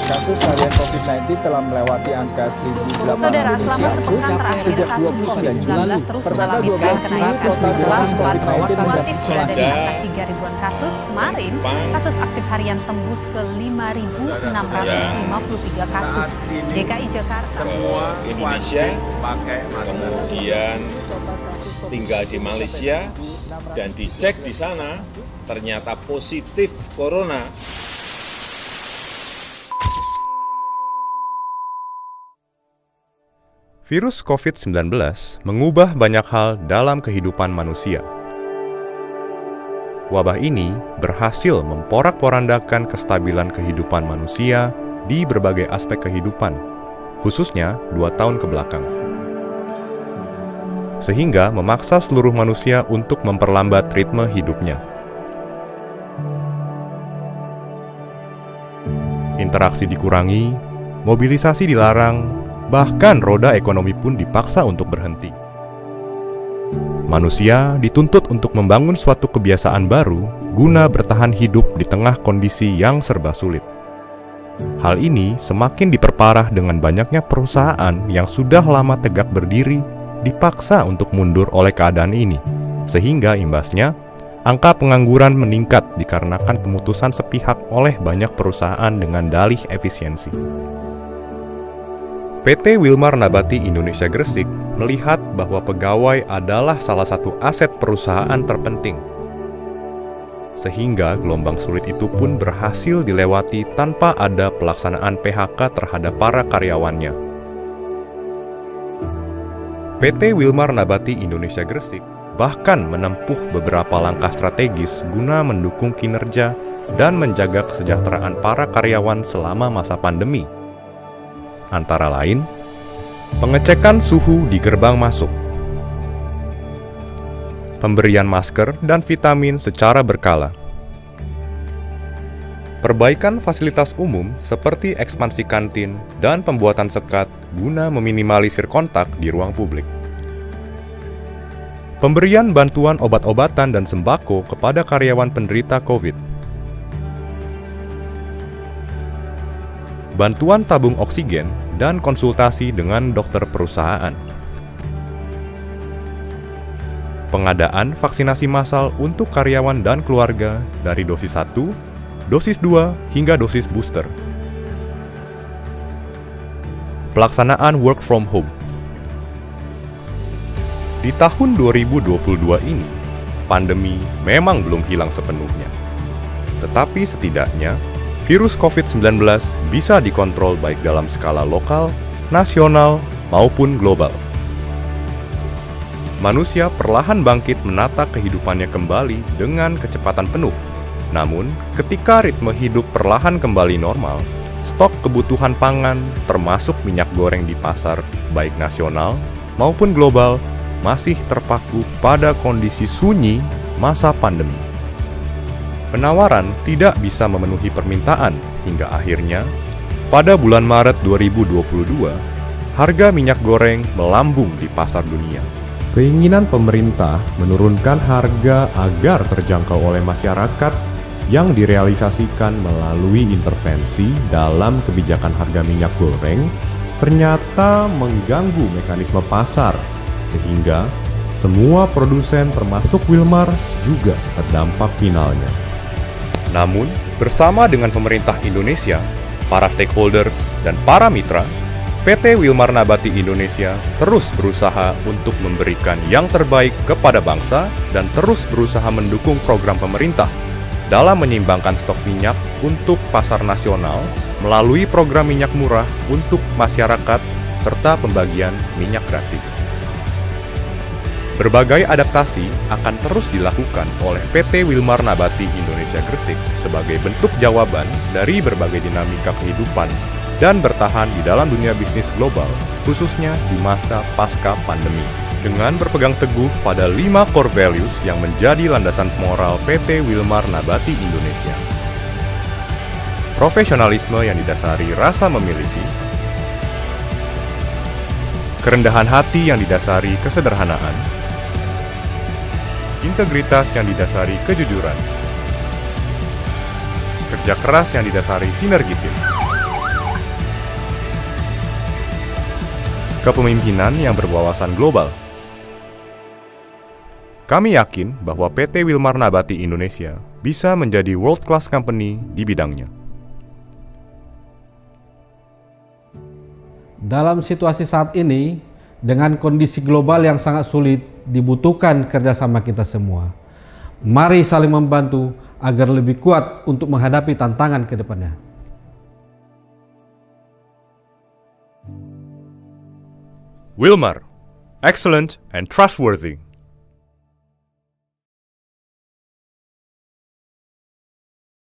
Kasus harian COVID-19 telah melewati angka 1.800 kasus sejak 29 Juli. Pertanggal 12 Juli, total kasus COVID-19 mencapai isolasi. Dari 3.000-an kasus kemarin, kasus aktif harian tembus ke 5.653 kasus. DKI Jakarta. Semua Indonesia pakai masker. Kemudian tinggal di Malaysia dan dicek di sana ternyata positif corona. Virus COVID-19 mengubah banyak hal dalam kehidupan manusia. Wabah ini berhasil memporak-porandakan kestabilan kehidupan manusia di berbagai aspek kehidupan, khususnya 2 tahun kebelakang. Sehingga memaksa seluruh manusia untuk memperlambat ritme hidupnya. Interaksi dikurangi, mobilisasi dilarang, bahkan roda ekonomi pun dipaksa untuk berhenti. Manusia dituntut untuk membangun suatu kebiasaan baru guna bertahan hidup di tengah kondisi yang serba sulit. Hal ini semakin diperparah dengan banyaknya perusahaan yang sudah lama tegak berdiri dipaksa untuk mundur oleh keadaan ini, sehingga imbasnya angka pengangguran meningkat dikarenakan pemutusan sepihak oleh banyak perusahaan dengan dalih efisiensi. PT Wilmar Nabati Indonesia Gresik melihat bahwa pegawai adalah salah satu aset perusahaan terpenting. Sehingga gelombang sulit itu pun berhasil dilewati tanpa ada pelaksanaan PHK terhadap para karyawannya. PT Wilmar Nabati Indonesia Gresik bahkan menempuh beberapa langkah strategis guna mendukung kinerja dan menjaga kesejahteraan para karyawan selama masa pandemi. Antara lain, pengecekan suhu di gerbang masuk, pemberian masker dan vitamin secara berkala, perbaikan fasilitas umum seperti ekspansi kantin dan pembuatan sekat guna meminimalisir kontak di ruang publik, pemberian bantuan obat-obatan dan sembako kepada karyawan penderita COVID, bantuan tabung oksigen, dan konsultasi dengan dokter perusahaan. Pengadaan vaksinasi massal untuk karyawan dan keluarga dari dosis 1, dosis 2, hingga dosis booster. Pelaksanaan work from home. Di tahun 2022 ini, pandemi memang belum hilang sepenuhnya. Tetapi setidaknya, virus COVID-19 bisa dikontrol baik dalam skala lokal, nasional, maupun global. Manusia perlahan bangkit menata kehidupannya kembali dengan kecepatan penuh. Namun, ketika ritme hidup perlahan kembali normal, stok kebutuhan pangan, termasuk minyak goreng di pasar, baik nasional maupun global, masih terpaku pada kondisi sunyi masa pandemi. Penawaran tidak bisa memenuhi permintaan hingga akhirnya, pada bulan Maret 2022, harga minyak goreng melambung di pasar dunia. Keinginan pemerintah menurunkan harga agar terjangkau oleh masyarakat yang direalisasikan melalui intervensi dalam kebijakan harga minyak goreng ternyata mengganggu mekanisme pasar, sehingga semua produsen termasuk Wilmar juga terdampak finalnya. Namun, bersama dengan pemerintah Indonesia, para stakeholder, dan para mitra, PT Wilmar Nabati Indonesia terus berusaha untuk memberikan yang terbaik kepada bangsa dan terus berusaha mendukung program pemerintah dalam menyeimbangkan stok minyak untuk pasar nasional melalui program minyak murah untuk masyarakat serta pembagian minyak gratis. Berbagai adaptasi akan terus dilakukan oleh PT Wilmar Nabati Indonesia Gresik sebagai bentuk jawaban dari berbagai dinamika kehidupan dan bertahan di dalam dunia bisnis global, khususnya di masa pasca pandemi. Dengan berpegang teguh pada 5 core values yang menjadi landasan moral PT Wilmar Nabati Indonesia. Profesionalisme yang didasari rasa memiliki, kerendahan hati yang didasari kesederhanaan, integritas yang didasari kejujuran, kerja keras yang didasari sinergi tim, kepemimpinan yang berwawasan global. Kami yakin bahwa PT Wilmar Nabati Indonesia bisa menjadi world-class company di bidangnya. Dalam situasi saat ini, dengan kondisi global yang sangat sulit, dibutuhkan kerjasama kita semua. Mari saling membantu agar lebih kuat untuk menghadapi tantangan ke depannya. Wilmar, excellent and trustworthy.